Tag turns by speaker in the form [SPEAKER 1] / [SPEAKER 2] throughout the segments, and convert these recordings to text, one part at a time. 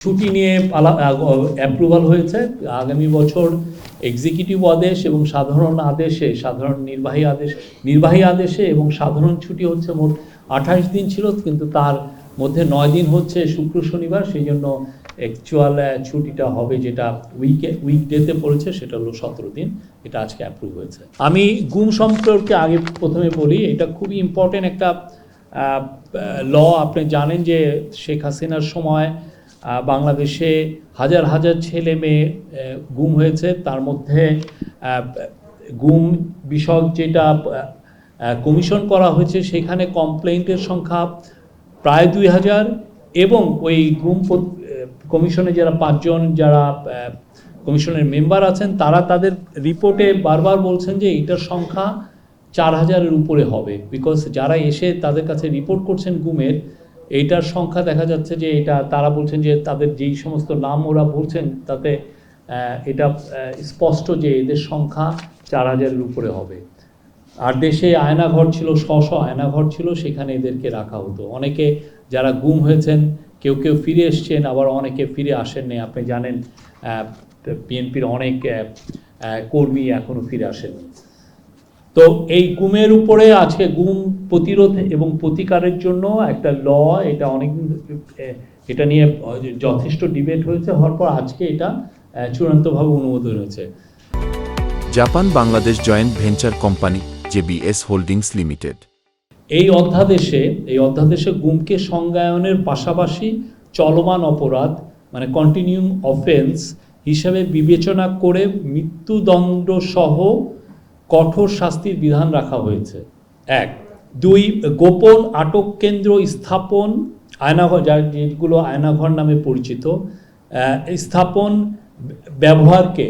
[SPEAKER 1] ছুটি নিয়ে অ্যাপ্রুভাল হয়েছে। আগামী বছর এক্সিকিউটিভ আদেশ এবং সাধারণ নির্বাহী আদেশে এবং সাধারণ ছুটি হচ্ছে মোট 28 দিন ছিল, কিন্তু তার মধ্যে 9 দিন হচ্ছে শুক্র শনিবার, সেই জন্য অ্যাকচুয়াল ছুটিটা হবে যেটা উইকডেতে পড়েছে সেটা হলো 17 দিন। এটা আজকে অ্যাপ্রুভ হয়েছে। আমি গুম সম্পর্কে আগে প্রথমে বলি, এটা খুবই ইম্পর্টেন্ট একটা ল। আপনি জানেন যে শেখ হাসিনার সময় বাংলাদেশে হাজার হাজার ছেলে মেয়ে গুম হয়েছে। তার মধ্যে গুম বিষয়ক যেটা কমিশন করা হয়েছে সেখানে কমপ্লেইন্টের সংখ্যা প্রায় 2000, এবং ওই গুম কমিশনে যারা 5 জন যারা কমিশনের মেম্বার আছেন তারা তাদের রিপোর্টে বারবার বলছেন যে এটার সংখ্যা 4000-এর উপরে হবে, বিকজ যারা এসে তাদের কাছে রিপোর্ট করছেন গুমের, এইটার সংখ্যা দেখা যাচ্ছে যে এটা তারা বলছেন যে তাদের যেই সমস্ত নাম ওরা বলছেন তাতে এটা স্পষ্ট যে এদের সংখ্যা 4000-এর উপরে হবে। আর দেশে আয়নাঘর ছিল, আয়নাঘর ছিল, সেখানে এদেরকে রাখা হতো। অনেকে যারা গুম হয়েছেন কেউ কেউ ফিরে এসছেন, আবার অনেকে ফিরে আসেননি। আপনি জানেন বিএনপির অনেক কর্মী এখনও ফিরে আসেননি। তো এই গুমের উপরে আজকে গুম প্রতিরোধ এবং প্রতিকারের জন্য একটা ল, এটা অনেকদিন এটা নিয়ে যথেষ্ট ডিবেট হয়েছে, হওয়ার পর আজকে এটা চূড়ান্তভাবে অনুমোদন হয়েছে।
[SPEAKER 2] Japan Bangladesh joint venture company JBS holdings limited
[SPEAKER 1] এই অধ্যাদেশে গুমকে সংজ্ঞায়নের পাশাপাশি চলমান অপরাধ মানে কন্টিনিউইং অফেন্স হিসাবে বিবেচনা করে মৃত্যুদণ্ড সহ কঠোর শাস্তির বিধান রাখা হয়েছে। 1, 2 গোপন আটক কেন্দ্র স্থাপন, আয়নাঘর, যেগুলো আয়নাঘর নামে পরিচিত, স্থাপন ব্যবহারকে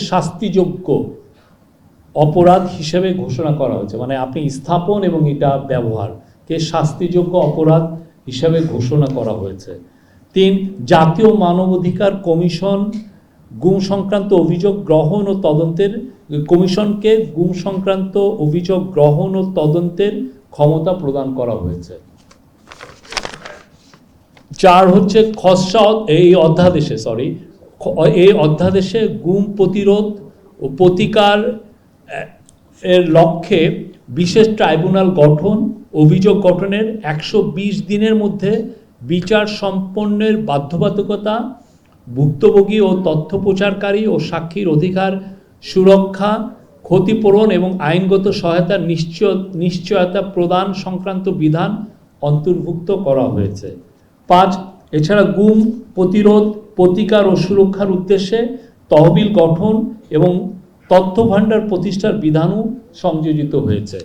[SPEAKER 1] শাস্তিযোগ্য অপরাধ হিসেবে ঘোষণা করা হয়েছে। মানে আপনি স্থাপন এবং এটা ব্যবহারকে শাস্তিযোগ্য অপরাধ হিসাবে ঘোষণা করা হয়েছে। 3, জাতীয় মানবাধিকার কমিশন গুম সংক্রান্ত অভিযোগ গ্রহণ ও তদন্তের কমিশনকে গুম সংক্রান্ত অভিযোগ গ্রহণ ও তদন্তের ক্ষমতা প্রদান করা হয়েছে। 4 হচ্ছে খসড়া এই অধ্যাদেশে গুম প্রতিরোধ ও প্রতিকার এর লক্ষ্যে বিশেষ ট্রাইব্যুনাল গঠন, অভিযোগ গঠনের 120 দিনের মধ্যে বিচার সম্পন্নের বাধ্যবাধকতা, ভুক্তভোগী ও তথ্য প্রচারকারী ও সাক্ষীর অধিকার সুরক্ষা, ক্ষতিপূরণ এবং আইনগত সহায়তার নিশ্চয়তা প্রদান সংক্রান্ত বিধান অন্তর্ভুক্ত করা হয়েছে। 5, এছাড়া গুম প্রতিরোধ, প্রতিকার ও সুরক্ষার উদ্দেশ্যে তহবিল গঠন এবং তথ্য ভাণ্ডার প্রতিষ্ঠার বিধানও সংযোজিত হয়েছে।